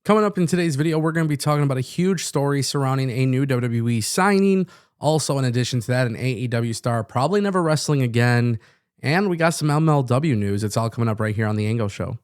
Coming up in today's video, we're going to be talking about a huge story surrounding a new WWE signing. Also, in addition to that, an AEW star probably never wrestling again. And we got some MLW news. It's all coming up right here on the Ango Show.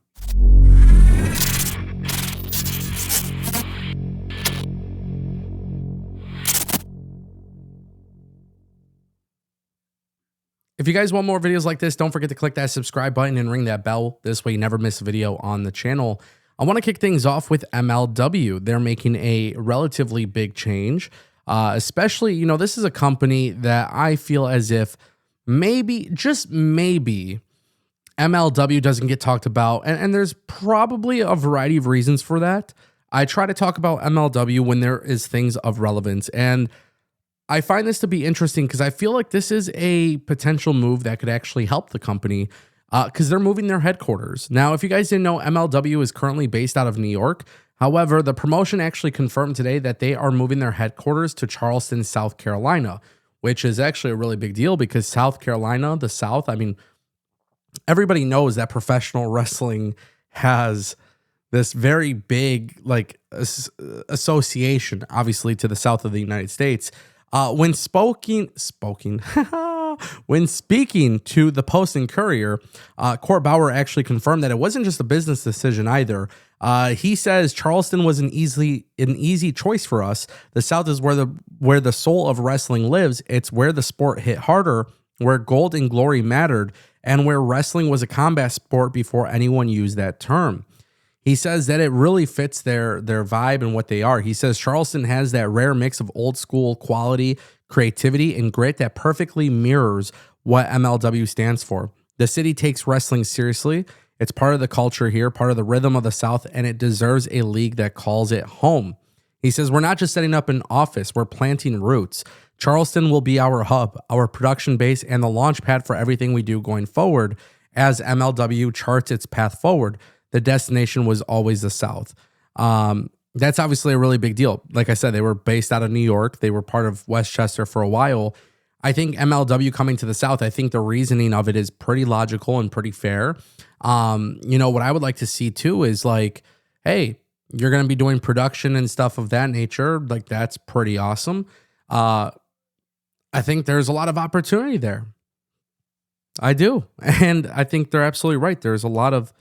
If you guys want more videos like this, don't forget to click that subscribe button and ring that bell. This way you never miss a video on the channel. I want to kick things off with MLW. They're making a relatively big change, especially, this is a company that I feel as if maybe, just maybe, MLW doesn't get talked about. And there's probably a variety of reasons for that. I try to talk about MLW when there is things of relevance. And I find this to be interesting because I feel like this is a potential move that could actually help the company because they're moving their headquarters. Now, if you guys didn't know, MLW is currently based out of New York. However, the promotion actually confirmed today that they are moving their headquarters to Charleston, South Carolina, which is actually a really big deal because South Carolina, the South, I mean, everybody knows that professional wrestling has this very big association, obviously, to the South of the United States. When speaking to the Post and Courier, Court Bauer actually confirmed that it wasn't just a business decision either. He says Charleston was an easy choice for us. The South is where the soul of wrestling lives. It's where the sport hit harder, where gold and glory mattered, and where wrestling was a combat sport before anyone used that term. He says that it really fits their vibe and what they are. He says Charleston has that rare mix of old school quality, creativity, and grit that perfectly mirrors what MLW stands for. The city takes wrestling seriously. It's part of the culture here, part of the rhythm of the South, and it deserves a league that calls it home. He says, we're not just setting up an office, we're planting roots. Charleston will be our hub, our production base, and the launch pad for everything we do going forward as MLW charts its path forward. The destination was always the South. That's obviously a really big deal. Like I said, they were based out of New York. They were part of Westchester for a while. I think MLW coming to the South, I think the reasoning of it is pretty logical and pretty fair. What I would like to see too is hey, you're going to be doing production and stuff of that nature. That's pretty awesome. I think there's a lot of opportunity there. I do. And I think they're absolutely right. There's a lot of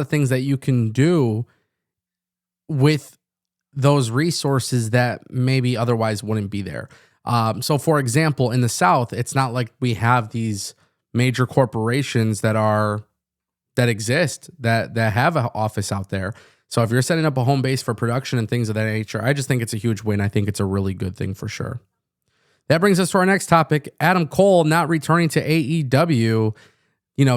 things that you can do with those resources that maybe otherwise wouldn't be there. So for example, in the South, it's not like we have these major corporations that exist, that have an office out there. So if you're setting up a home base for production and things of that nature, I just think it's a huge win. I think it's a really good thing for sure. That brings us to our next topic, Adam Cole not returning to AEW.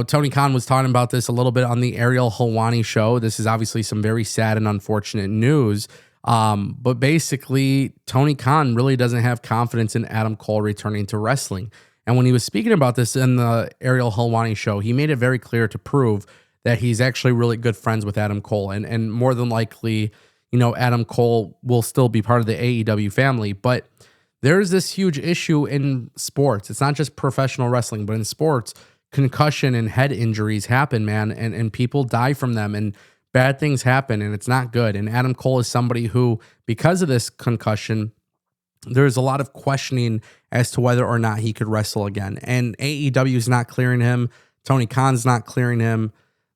Tony Khan was talking about this a little bit on the Ariel Helwani show. This is obviously some very sad and unfortunate news. But basically, Tony Khan really doesn't have confidence in Adam Cole returning to wrestling. And when he was speaking about this in the Ariel Helwani show, he made it very clear to prove that he's actually really good friends with Adam Cole. And more than likely, Adam Cole will still be part of the AEW family. But there's this huge issue in sports. It's not just professional wrestling, but in sports, concussion and head injuries happen, man, and people die from them, and bad things happen, and it's not good. And Adam Cole is somebody who, because of this concussion, there's a lot of questioning as to whether or not he could wrestle again. And AEW is not clearing him. Tony Khan's not clearing him.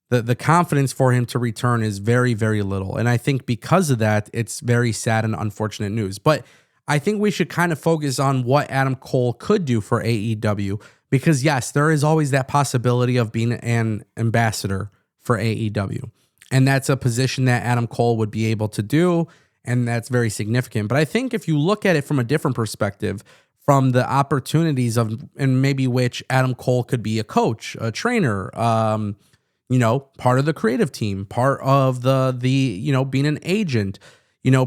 The confidence for him to return is very, very little. And I think because of that, it's very sad and unfortunate news. But I think we should kind of focus on what Adam Cole could do for AEW. Because yes, there is always that possibility of being an ambassador for AEW. And that's a position that Adam Cole would be able to do. And that's very significant. But I think if you look at it from a different perspective, from the opportunities of, and maybe which Adam Cole could be a coach, a trainer, part of the creative team, part of the being an agent,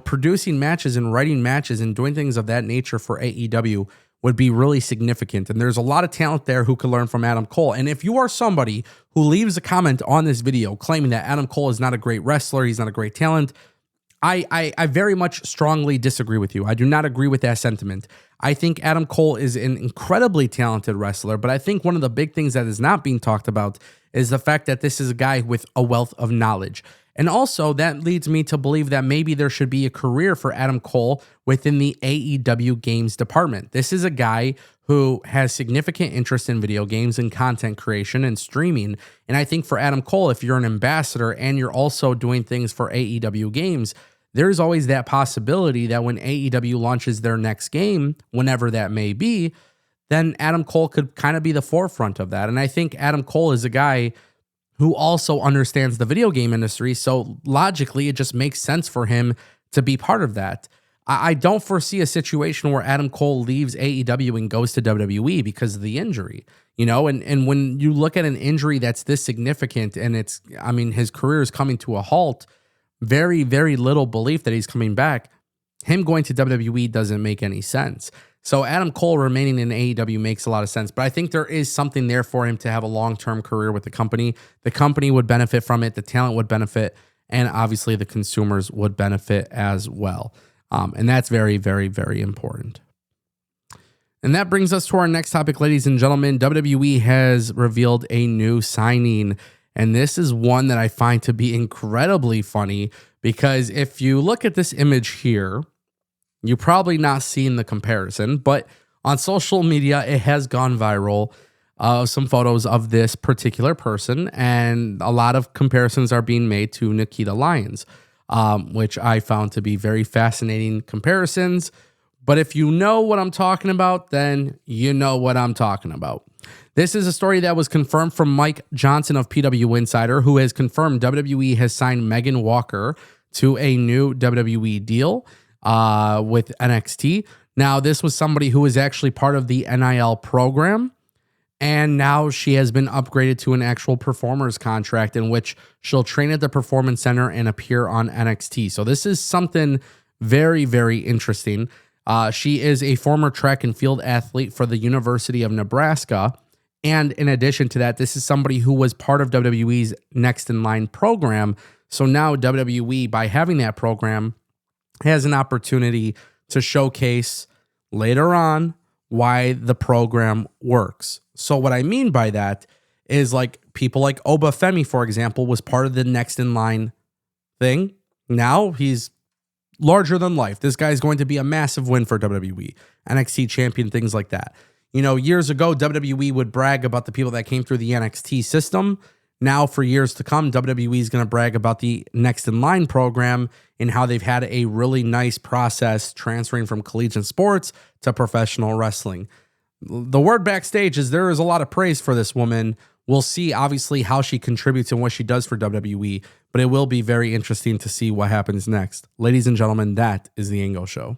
producing matches and writing matches and doing things of that nature for AEW would be really significant. And there's a lot of talent there who could learn from Adam Cole. And if you are somebody who leaves a comment on this video claiming that Adam Cole is not a great wrestler, he's not a great talent, I very much strongly disagree with you. I do not agree with that sentiment. I think Adam Cole is an incredibly talented wrestler, but I think one of the big things that is not being talked about is the fact that this is a guy with a wealth of knowledge. And also, that leads me to believe that maybe there should be a career for Adam Cole within the AEW games department. This is a guy who has significant interest in video games and content creation and streaming. And I think for Adam Cole, if you're an ambassador and you're also doing things for AEW games, there's always that possibility that when AEW launches their next game, whenever that may be, then Adam Cole could kind of be the forefront of that. And I think Adam Cole is a guy who also understands the video game industry. So logically, it just makes sense for him to be part of that. I don't foresee a situation where Adam Cole leaves AEW and goes to WWE because of the injury, and when you look at an injury that's this significant and his career is coming to a halt, very, very little belief that he's coming back. Him going to WWE doesn't make any sense. So Adam Cole remaining in AEW makes a lot of sense, but I think there is something there for him to have a long-term career with the company. The company would benefit from it, the talent would benefit, and obviously the consumers would benefit as well. And that's very, very, very important. And that brings us to our next topic, ladies and gentlemen. WWE has revealed a new signing, and this is one that I find to be incredibly funny because if you look at this image here, you've probably not seen the comparison, but on social media, it has gone viral. Some photos of this particular person, and a lot of comparisons are being made to Nikita Lyons, which I found to be very fascinating comparisons. But if you know what I'm talking about, then you know what I'm talking about. This is a story that was confirmed from Mike Johnson of PW Insider, who has confirmed WWE has signed Megan Walker to a new WWE deal with NXT. Now, this was somebody who was actually part of the NIL program, and now she has been upgraded to an actual performer's contract in which she'll train at the Performance Center and appear on NXT. So this is something very, very interesting. She is a former track and field athlete for the University of Nebraska. And in addition to that, this is somebody who was part of WWE's Next in Line program. So now WWE, by having that program, has an opportunity to showcase later on why the program works. So what I mean by that is like people like Oba Femi, for example, was part of the Next in Line thing. Now he's larger than life. This guy is going to be a massive win for WWE, NXT champion, things like that. Years ago, WWE would brag about the people that came through the NXT system. Now, for years to come, WWE is going to brag about the Next in Line program and how they've had a really nice process transferring from collegiate sports to professional wrestling. The word backstage is there is a lot of praise for this woman. We'll see, obviously, how she contributes and what she does for WWE, but it will be very interesting to see what happens next. Ladies and gentlemen, that is the Ango Show.